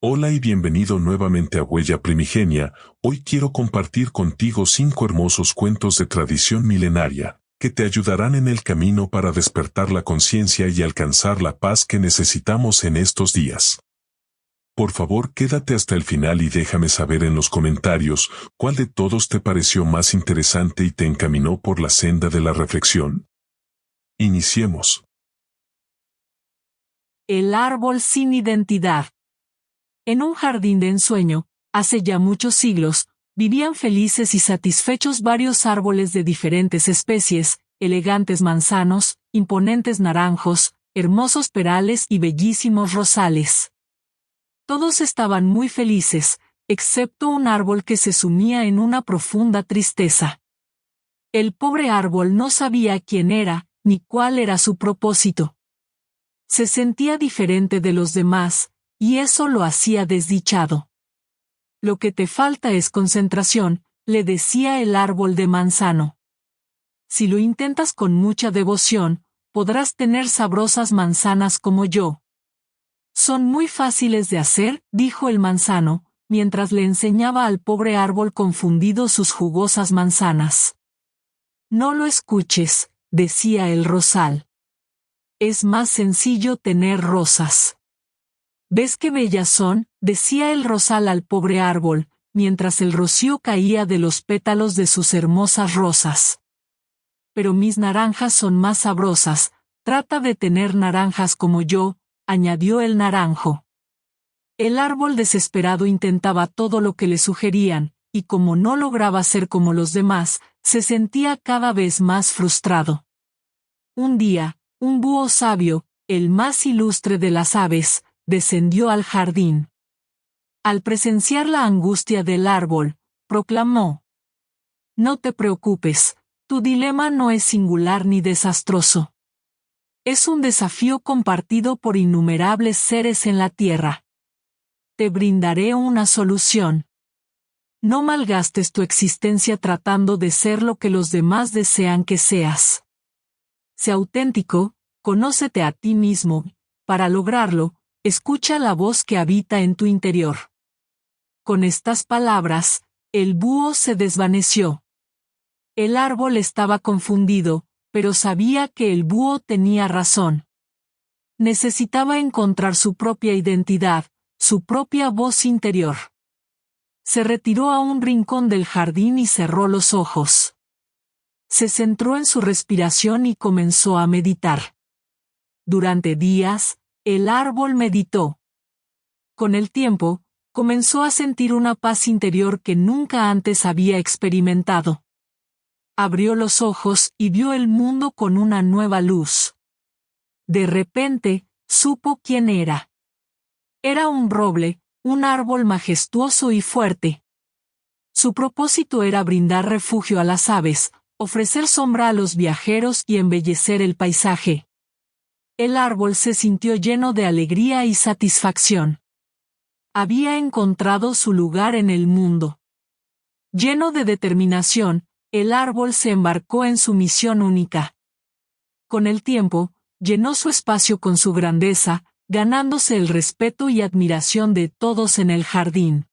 Hola y bienvenido nuevamente a Huella Primigenia. Hoy quiero compartir contigo 5 hermosos cuentos de tradición milenaria, que te ayudarán en el camino para despertar la conciencia y alcanzar la paz que necesitamos en estos días. Por favor, quédate hasta el final y déjame saber en los comentarios cuál de todos te pareció más interesante y te encaminó por la senda de la reflexión. Iniciemos. El árbol sin identidad. En un jardín de ensueño, hace ya muchos siglos, vivían felices y satisfechos varios árboles de diferentes especies, elegantes manzanos, imponentes naranjos, hermosos perales y bellísimos rosales. Todos estaban muy felices, excepto un árbol que se sumía en una profunda tristeza. El pobre árbol no sabía quién era, ni cuál era su propósito. Se sentía diferente de los demás, y eso lo hacía desdichado. Lo que te falta es concentración, le decía el árbol de manzano. Si lo intentas con mucha devoción, podrás tener sabrosas manzanas como yo. Son muy fáciles de hacer, dijo el manzano, mientras le enseñaba al pobre árbol confundido sus jugosas manzanas. No lo escuches, decía el rosal. Es más sencillo tener rosas. ¿Ves qué bellas son?, decía el rosal al pobre árbol, mientras el rocío caía de los pétalos de sus hermosas rosas. Pero mis naranjas son más sabrosas, trata de tener naranjas como yo, añadió el naranjo. El árbol desesperado intentaba todo lo que le sugerían, y como no lograba ser como los demás, se sentía cada vez más frustrado. Un día, un búho sabio, el más ilustre de las aves, descendió al jardín. Al presenciar la angustia del árbol, proclamó: «No te preocupes, tu dilema no es singular ni desastroso. Es un desafío compartido por innumerables seres en la tierra. Te brindaré una solución. No malgastes tu existencia tratando de ser lo que los demás desean que seas. Sé auténtico, conócete a ti mismo. Para lograrlo, escucha la voz que habita en tu interior». Con estas palabras, el búho se desvaneció. El árbol estaba confundido, pero sabía que el búho tenía razón. Necesitaba encontrar su propia identidad, su propia voz interior. Se retiró a un rincón del jardín y cerró los ojos. Se centró en su respiración y comenzó a meditar. Durante días, el árbol meditó. Con el tiempo, comenzó a sentir una paz interior que nunca antes había experimentado. Abrió los ojos y vio el mundo con una nueva luz. De repente, supo quién era. Era un roble, un árbol majestuoso y fuerte. Su propósito era brindar refugio a las aves, ofrecer sombra a los viajeros y embellecer el paisaje. El árbol se sintió lleno de alegría y satisfacción. Había encontrado su lugar en el mundo. Lleno de determinación, el árbol se embarcó en su misión única. Con el tiempo, llenó su espacio con su grandeza, ganándose el respeto y admiración de todos en el jardín.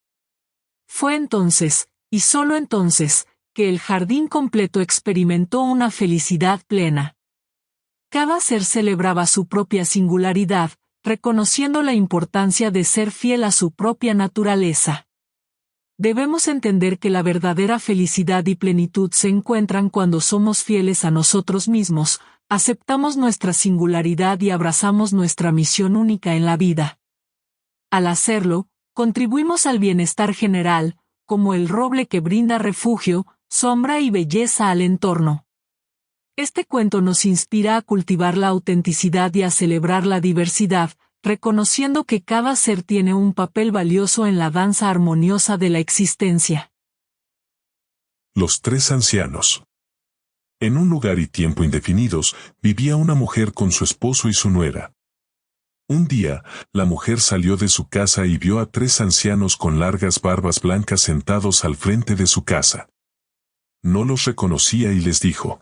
Fue entonces, y solo entonces, que el jardín completo experimentó una felicidad plena. Cada ser celebraba su propia singularidad, reconociendo la importancia de ser fiel a su propia naturaleza. Debemos entender que la verdadera felicidad y plenitud se encuentran cuando somos fieles a nosotros mismos, aceptamos nuestra singularidad y abrazamos nuestra misión única en la vida. Al hacerlo, contribuimos al bienestar general, como el roble que brinda refugio, sombra y belleza al entorno. Este cuento nos inspira a cultivar la autenticidad y a celebrar la diversidad, reconociendo que cada ser tiene un papel valioso en la danza armoniosa de la existencia. Los 3 ancianos. En un lugar y tiempo indefinidos, vivía una mujer con su esposo y su nuera. Un día, la mujer salió de su casa y vio a 3 ancianos con largas barbas blancas sentados al frente de su casa. No los reconocía y les dijo: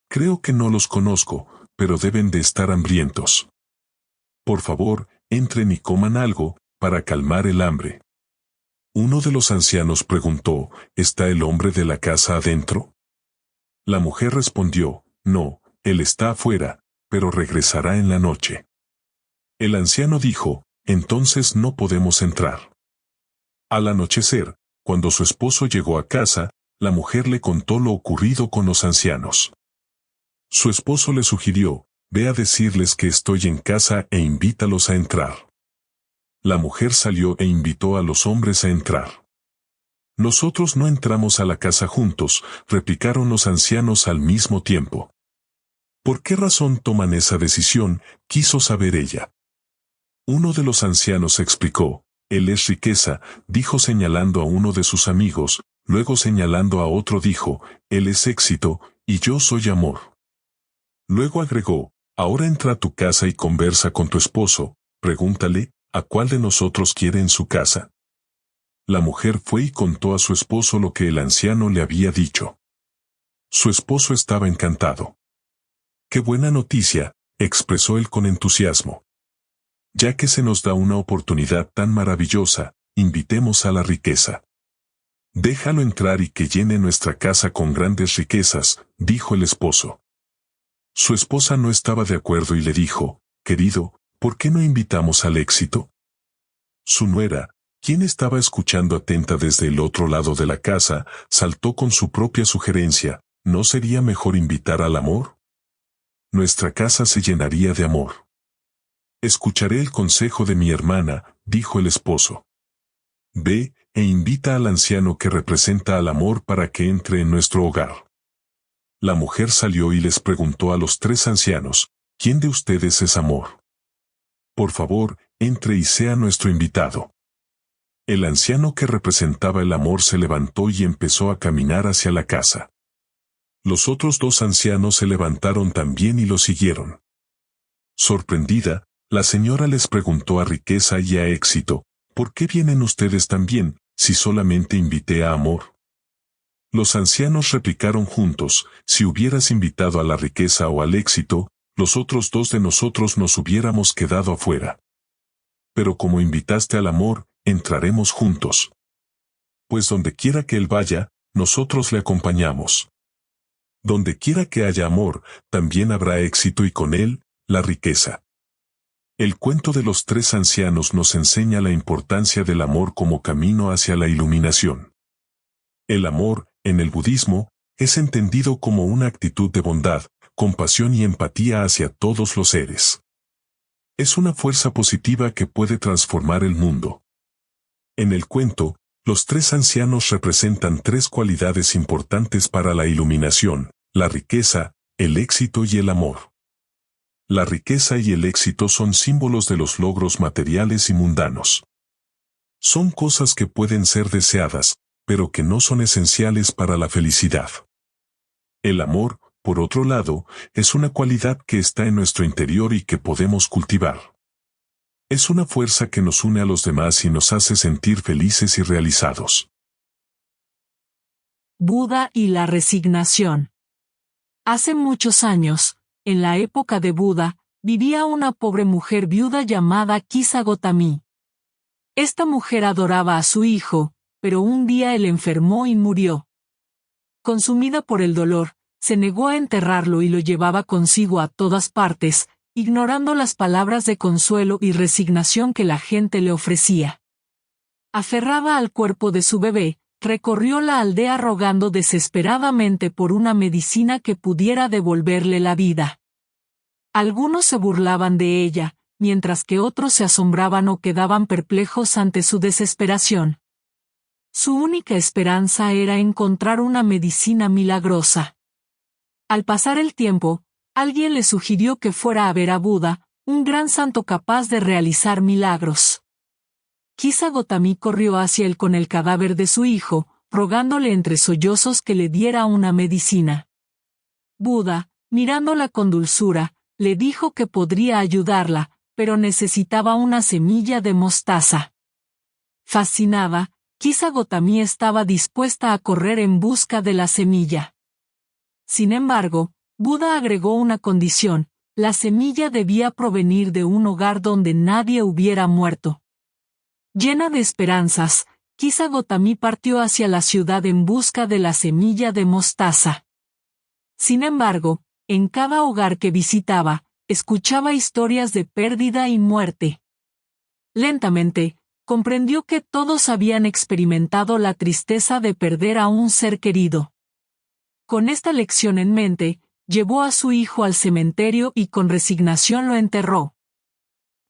«Creo que no los conozco, pero deben de estar hambrientos. Por favor, entren y coman algo, para calmar el hambre. Uno de los ancianos preguntó, ¿está el hombre de la casa adentro? La mujer respondió, no, él está afuera, pero regresará en la noche. El anciano dijo, entonces no podemos entrar. Al anochecer, cuando su esposo llegó a casa, la mujer le contó lo ocurrido con los ancianos. Su esposo le sugirió, ve a decirles que estoy en casa e invítalos a entrar. La mujer salió e invitó a los hombres a entrar. Nosotros no entramos a la casa juntos, replicaron los ancianos al mismo tiempo. ¿Por qué razón toman esa decisión?, quiso saber ella. Uno de los ancianos explicó, él es riqueza, dijo señalando a uno de sus amigos, luego señalando a otro dijo, él es éxito, y yo soy amor. Luego agregó, ahora entra a tu casa y conversa con tu esposo, pregúntale, ¿a cuál de nosotros quiere en su casa? La mujer fue y contó a su esposo lo que el anciano le había dicho. Su esposo estaba encantado. ¡Qué buena noticia!, expresó él con entusiasmo. Ya que se nos da una oportunidad tan maravillosa, invitemos a la riqueza. Déjalo entrar y que llene nuestra casa con grandes riquezas, dijo el esposo. Su esposa no estaba de acuerdo y le dijo, querido, ¿por qué no invitamos al éxito? Su nuera, quien estaba escuchando atenta desde el otro lado de la casa, saltó con su propia sugerencia, ¿no sería mejor invitar al amor? Nuestra casa se llenaría de amor. Escucharé el consejo de mi hermana, dijo el esposo. Ve, e invita al anciano que representa al amor para que entre en nuestro hogar. La mujer salió y les preguntó a los tres ancianos, ¿quién de ustedes es amor? Por favor, entre y sea nuestro invitado. El anciano que representaba el amor se levantó y empezó a caminar hacia la casa. Los otros dos ancianos se levantaron también y lo siguieron. Sorprendida, la señora les preguntó a Riqueza y a Éxito, ¿por qué vienen ustedes también, si solamente invité a Amor? Los ancianos replicaron juntos, si hubieras invitado a la Riqueza o al Éxito, los otros dos de nosotros nos hubiéramos quedado afuera. Pero como invitaste al Amor, entraremos juntos. Pues donde quiera que él vaya, nosotros le acompañamos. Donde quiera que haya amor, también habrá éxito y con él, la riqueza. El cuento de los tres ancianos nos enseña la importancia del amor como camino hacia la iluminación. El amor, en el budismo, es entendido como una actitud de bondad, compasión y empatía hacia todos los seres. Es una fuerza positiva que puede transformar el mundo. En el cuento, los tres ancianos representan tres cualidades importantes para la iluminación: la riqueza, el éxito y el amor. La riqueza y el éxito son símbolos de los logros materiales y mundanos. Son cosas que pueden ser deseadas, pero que no son esenciales para la felicidad. El amor, por otro lado, es una cualidad que está en nuestro interior y que podemos cultivar. Es una fuerza que nos une a los demás y nos hace sentir felices y realizados. Buda y la resignación. Hace muchos años, en la época de Buda, vivía una pobre mujer viuda llamada Kisa Gotami. Esta mujer adoraba a su hijo, pero un día él enfermó y murió. Consumida por el dolor, se negó a enterrarlo y lo llevaba consigo a todas partes, ignorando las palabras de consuelo y resignación que la gente le ofrecía. Aferrada al cuerpo de su bebé, recorrió la aldea rogando desesperadamente por una medicina que pudiera devolverle la vida. Algunos se burlaban de ella, mientras que otros se asombraban o quedaban perplejos ante su desesperación. Su única esperanza era encontrar una medicina milagrosa. Al pasar el tiempo, alguien le sugirió que fuera a ver a Buda, un gran santo capaz de realizar milagros. Kisa Gotami corrió hacia él con el cadáver de su hijo, rogándole entre sollozos que le diera una medicina. Buda, mirándola con dulzura, le dijo que podría ayudarla, pero necesitaba una semilla de mostaza. Fascinada, Kisa Gotami estaba dispuesta a correr en busca de la semilla. Sin embargo, Buda agregó una condición: la semilla debía provenir de un hogar donde nadie hubiera muerto. Llena de esperanzas, Kisa Gotami partió hacia la ciudad en busca de la semilla de mostaza. Sin embargo, en cada hogar que visitaba, escuchaba historias de pérdida y muerte. Lentamente, comprendió que todos habían experimentado la tristeza de perder a un ser querido. Con esta lección en mente, llevó a su hijo al cementerio y con resignación lo enterró.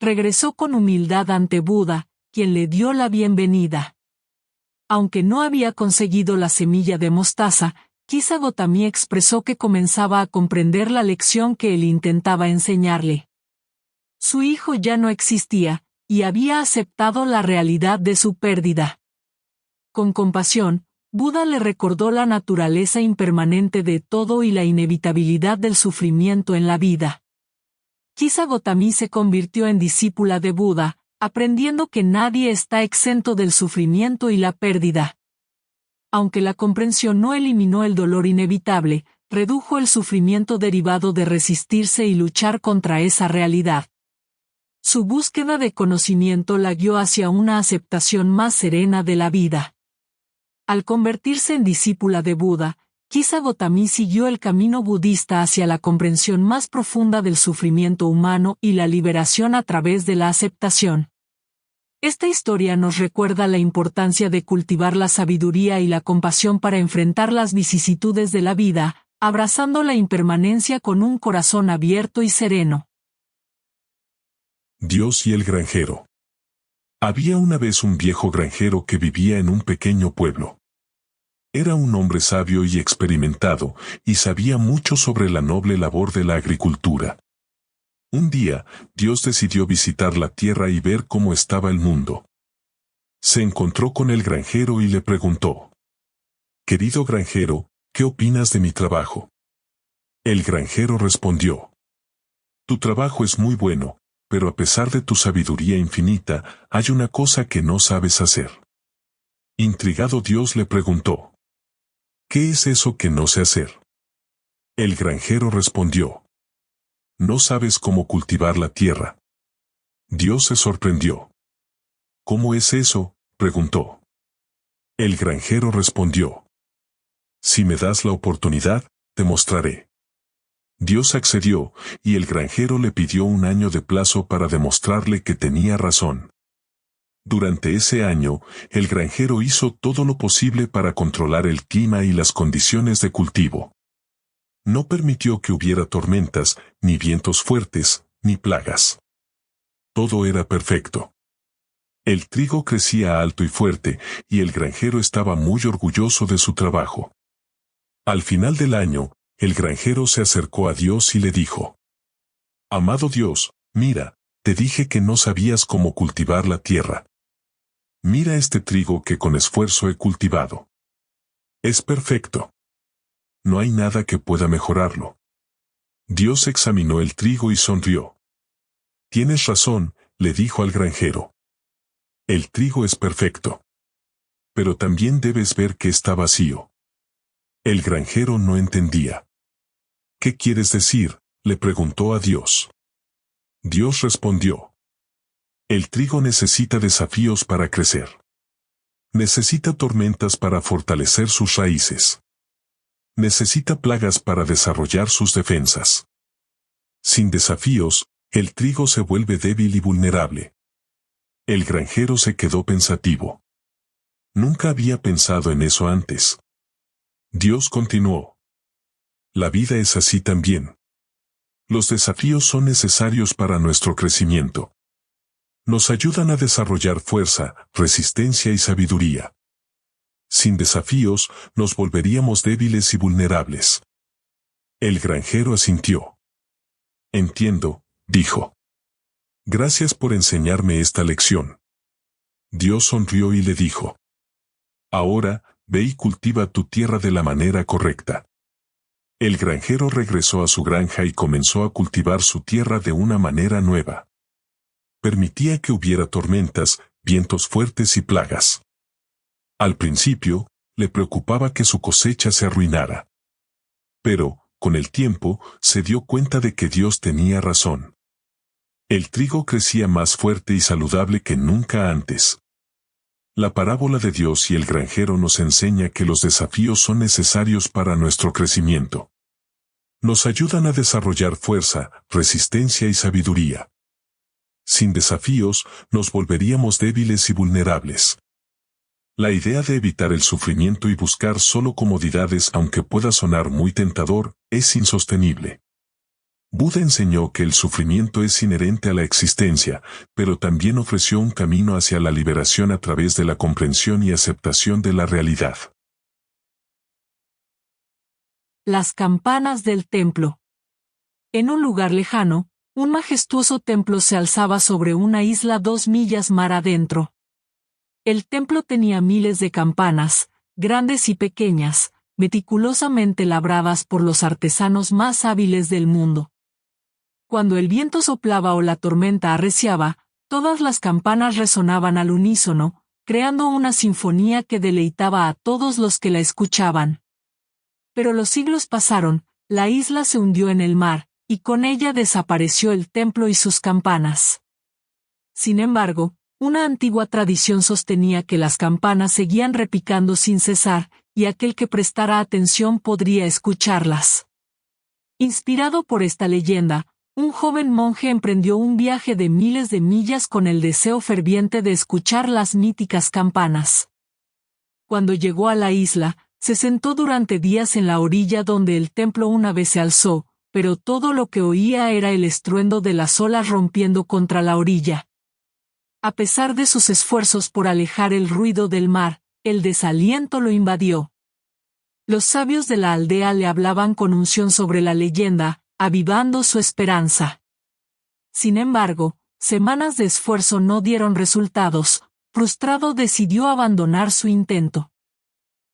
Regresó con humildad ante Buda, quien le dio la bienvenida. Aunque no había conseguido la semilla de mostaza, Kisa Gotami expresó que comenzaba a comprender la lección que él intentaba enseñarle. Su hijo ya no existía, y había aceptado la realidad de su pérdida. Con compasión, Buda le recordó la naturaleza impermanente de todo y la inevitabilidad del sufrimiento en la vida. Kisa Gotami se convirtió en discípula de Buda, aprendiendo que nadie está exento del sufrimiento y la pérdida. Aunque la comprensión no eliminó el dolor inevitable, redujo el sufrimiento derivado de resistirse y luchar contra esa realidad. Su búsqueda de conocimiento la guió hacia una aceptación más serena de la vida. Al convertirse en discípula de Buda, Kisa Gotami siguió el camino budista hacia la comprensión más profunda del sufrimiento humano y la liberación a través de la aceptación. Esta historia nos recuerda la importancia de cultivar la sabiduría y la compasión para enfrentar las vicisitudes de la vida, abrazando la impermanencia con un corazón abierto y sereno. Dios y el granjero. Había una vez un viejo granjero que vivía en un pequeño pueblo. Era un hombre sabio y experimentado, y sabía mucho sobre la noble labor de la agricultura. Un día, Dios decidió visitar la tierra y ver cómo estaba el mundo. Se encontró con el granjero y le preguntó: «Querido granjero, ¿qué opinas de mi trabajo?». El granjero respondió: «Tu trabajo es muy bueno, pero a pesar de tu sabiduría infinita, hay una cosa que no sabes hacer». Intrigado, Dios le preguntó: «¿Qué es eso que no sé hacer?». El granjero respondió: «No sabes cómo cultivar la tierra». Dios se sorprendió. «¿Cómo es eso?», preguntó. El granjero respondió: «Si me das la oportunidad, te mostraré». Dios accedió, y el granjero le pidió un año de plazo para demostrarle que tenía razón. Durante ese año, el granjero hizo todo lo posible para controlar el clima y las condiciones de cultivo. No permitió que hubiera tormentas, ni vientos fuertes, ni plagas. Todo era perfecto. El trigo crecía alto y fuerte, y el granjero estaba muy orgulloso de su trabajo. Al final del año, el granjero se acercó a Dios y le dijo: «Amado Dios, mira, te dije que no sabías cómo cultivar la tierra. Mira este trigo que con esfuerzo he cultivado. Es perfecto. No hay nada que pueda mejorarlo». Dios examinó el trigo y sonrió. «Tienes razón», le dijo al granjero. «El trigo es perfecto. Pero también debes ver que está vacío». El granjero no entendía. «¿Qué quieres decir?», le preguntó a Dios. Dios respondió: «El trigo necesita desafíos para crecer. Necesita tormentas para fortalecer sus raíces. Necesita plagas para desarrollar sus defensas. Sin desafíos, el trigo se vuelve débil y vulnerable». El granjero se quedó pensativo. Nunca había pensado en eso antes. Dios continuó: «La vida es así también. Los desafíos son necesarios para nuestro crecimiento. Nos ayudan a desarrollar fuerza, resistencia y sabiduría. Sin desafíos, nos volveríamos débiles y vulnerables». El granjero asintió. «Entiendo», dijo. «Gracias por enseñarme esta lección». Dios sonrió y le dijo: «Ahora, ve y cultiva tu tierra de la manera correcta». El granjero regresó a su granja y comenzó a cultivar su tierra de una manera nueva. Permitía que hubiera tormentas, vientos fuertes y plagas. Al principio, le preocupaba que su cosecha se arruinara. Pero, con el tiempo, se dio cuenta de que Dios tenía razón. El trigo crecía más fuerte y saludable que nunca antes. La parábola de Dios y el granjero nos enseña que los desafíos son necesarios para nuestro crecimiento. Nos ayudan a desarrollar fuerza, resistencia y sabiduría. Sin desafíos, nos volveríamos débiles y vulnerables. La idea de evitar el sufrimiento y buscar solo comodidades, aunque pueda sonar muy tentador, es insostenible. Buda enseñó que el sufrimiento es inherente a la existencia, pero también ofreció un camino hacia la liberación a través de la comprensión y aceptación de la realidad. Las campanas del templo. En un lugar lejano, un majestuoso templo se alzaba sobre una isla 2 millas mar adentro. El templo tenía miles de campanas, grandes y pequeñas, meticulosamente labradas por los artesanos más hábiles del mundo. Cuando el viento soplaba o la tormenta arreciaba, todas las campanas resonaban al unísono, creando una sinfonía que deleitaba a todos los que la escuchaban. Pero los siglos pasaron, la isla se hundió en el mar, y con ella desapareció el templo y sus campanas. Sin embargo, una antigua tradición sostenía que las campanas seguían repicando sin cesar, y aquel que prestara atención podría escucharlas. Inspirado por esta leyenda, un joven monje emprendió un viaje de miles de millas con el deseo ferviente de escuchar las míticas campanas. Cuando llegó a la isla, se sentó durante días en la orilla donde el templo una vez se alzó, pero todo lo que oía era el estruendo de las olas rompiendo contra la orilla. A pesar de sus esfuerzos por alejar el ruido del mar, el desaliento lo invadió. Los sabios de la aldea le hablaban con unción sobre la leyenda, avivando su esperanza. Sin embargo, semanas de esfuerzo no dieron resultados. Frustrado decidió abandonar su intento.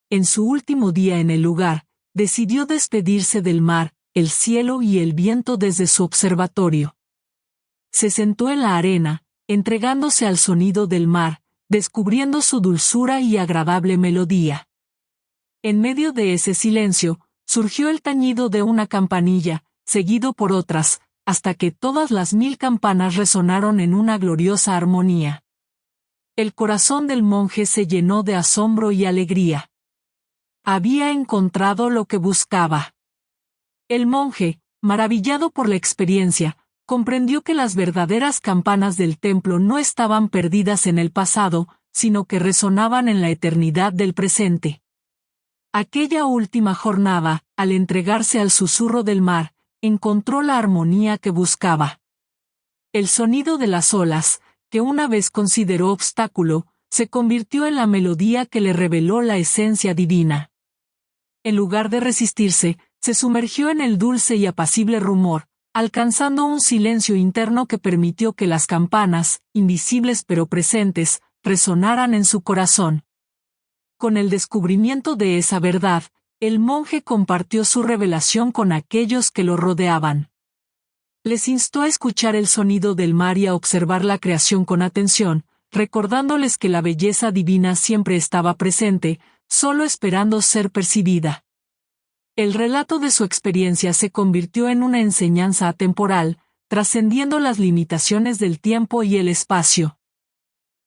En su último día en el lugar, decidió despedirse del mar, el cielo y el viento desde su observatorio. Se sentó en la arena, entregándose al sonido del mar, descubriendo su dulzura y agradable melodía. En medio de ese silencio, surgió el tañido de una campanilla, seguido por otras, hasta que todas las 1000 campanas resonaron en una gloriosa armonía. El corazón del monje se llenó de asombro y alegría. Había encontrado lo que buscaba. El monje, maravillado por la experiencia, comprendió que las verdaderas campanas del templo no estaban perdidas en el pasado, sino que resonaban en la eternidad del presente. Aquella última jornada, al entregarse al susurro del mar, encontró la armonía que buscaba. El sonido de las olas, que una vez consideró obstáculo, se convirtió en la melodía que le reveló la esencia divina. En lugar de resistirse, se sumergió en el dulce y apacible rumor, alcanzando un silencio interno que permitió que las campanas, invisibles pero presentes, resonaran en su corazón. Con el descubrimiento de esa verdad, el monje compartió su revelación con aquellos que lo rodeaban. Les instó a escuchar el sonido del mar y a observar la creación con atención, recordándoles que la belleza divina siempre estaba presente, solo esperando ser percibida. El relato de su experiencia se convirtió en una enseñanza atemporal, trascendiendo las limitaciones del tiempo y el espacio.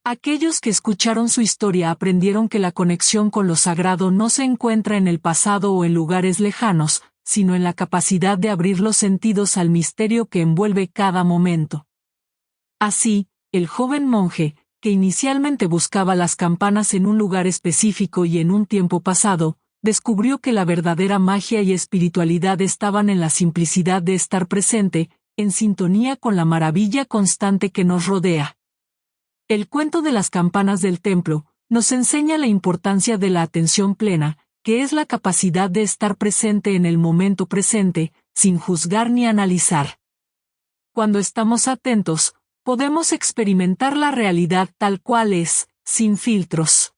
Aquellos que escucharon su historia aprendieron que la conexión con lo sagrado no se encuentra en el pasado o en lugares lejanos, sino en la capacidad de abrir los sentidos al misterio que envuelve cada momento. Así, el joven monje, que inicialmente buscaba las campanas en un lugar específico y en un tiempo pasado, descubrió que la verdadera magia y espiritualidad estaban en la simplicidad de estar presente, en sintonía con la maravilla constante que nos rodea. El cuento de las campanas del templo nos enseña la importancia de la atención plena, que es la capacidad de estar presente en el momento presente, sin juzgar ni analizar. Cuando estamos atentos, podemos experimentar la realidad tal cual es, sin filtros.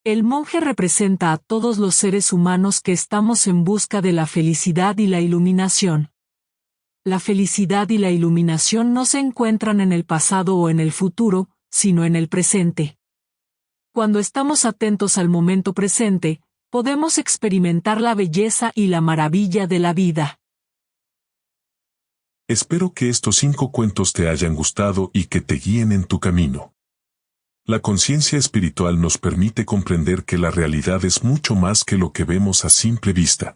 El monje representa a todos los seres humanos que estamos en busca de la felicidad y la iluminación. La felicidad y la iluminación no se encuentran en el pasado o en el futuro, sino en el presente. Cuando estamos atentos al momento presente, podemos experimentar la belleza y la maravilla de la vida. Espero que estos 5 cuentos te hayan gustado y que te guíen en tu camino. La conciencia espiritual nos permite comprender que la realidad es mucho más que lo que vemos a simple vista.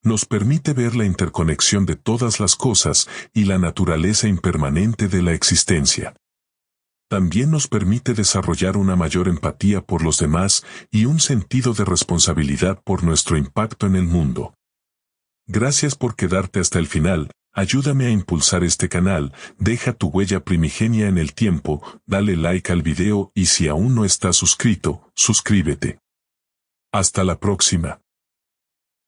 Nos permite ver la interconexión de todas las cosas y la naturaleza impermanente de la existencia. También nos permite desarrollar una mayor empatía por los demás y un sentido de responsabilidad por nuestro impacto en el mundo. Gracias por quedarte hasta el final. Ayúdame a impulsar este canal, deja tu huella primigenia en el tiempo, dale like al video y si aún no estás suscrito, suscríbete. Hasta la próxima.